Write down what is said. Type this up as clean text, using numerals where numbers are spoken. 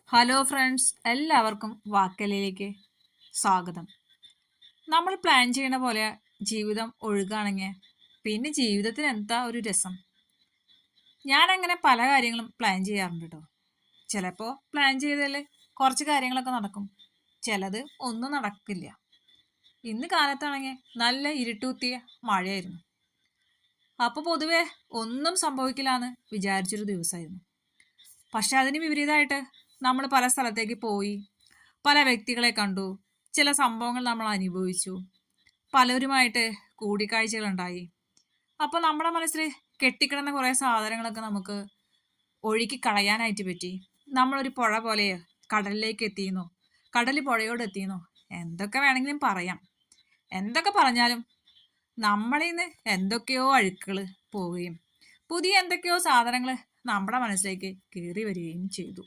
Hello friends, എല്ലാവർക്കും വാക്കലിലേക്ക് സ്വാഗതം. നമ്മൾ പ്ലാൻ ചെയ്യണ പോലെ ജീവിതം ഒഴുകുകയാണെങ്കിൽ പിന്നെ ജീവിതത്തിന് എന്താ ഒരു രസം. ഞാൻ അങ്ങനെ പല കാര്യങ്ങളും പ്ലാൻ ചെയ്യാറുണ്ട് കേട്ടോ. ചിലപ്പോൾ പ്ലാൻ ചെയ്താൽ കുറച്ച് കാര്യങ്ങളൊക്കെ നടക്കും, ചിലത് ഒന്നും നടക്കില്ല. ഇന്ന് കാലത്താണെങ്കിൽ നല്ല ഇരുട്ടൂത്തിയ മഴയായിരുന്നു. അപ്പോൾ പൊതുവെ ഒന്നും സംഭവിക്കില്ല എന്ന് വിചാരിച്ചൊരു ദിവസമായിരുന്നു. പക്ഷെ അതിന് വിപരീതമായിട്ട് നമ്മൾ പല സ്ഥലത്തേക്ക് പോയി, പല വ്യക്തികളെ കണ്ടു, ചില സംഭവങ്ങൾ നമ്മൾ അനുഭവിച്ചു, പലരുമായിട്ട് കൂടിക്കാഴ്ചകളുണ്ടായി. അപ്പോൾ നമ്മുടെ മനസ്സിൽ കെട്ടിക്കിടന്ന കുറേ സാധനങ്ങളൊക്കെ നമുക്ക് ഒഴുക്കി കളയാനായിട്ട് പറ്റി. നമ്മളൊരു പുഴ പോലെയോ കടലിലേക്ക് എത്തിയെന്നോ, കടൽ പുഴയോട് എത്തിയെന്നോ എന്തൊക്കെ വേണമെങ്കിലും പറയാം. എന്തൊക്കെ പറഞ്ഞാലും നമ്മളിൽ നിന്ന് എന്തൊക്കെയോ അഴുക്കുകൾ പോവുകയും പുതിയ എന്തൊക്കെയോ സാധനങ്ങൾ നമ്മുടെ മനസ്സിലേക്ക് കയറി വരികയും ചെയ്തു.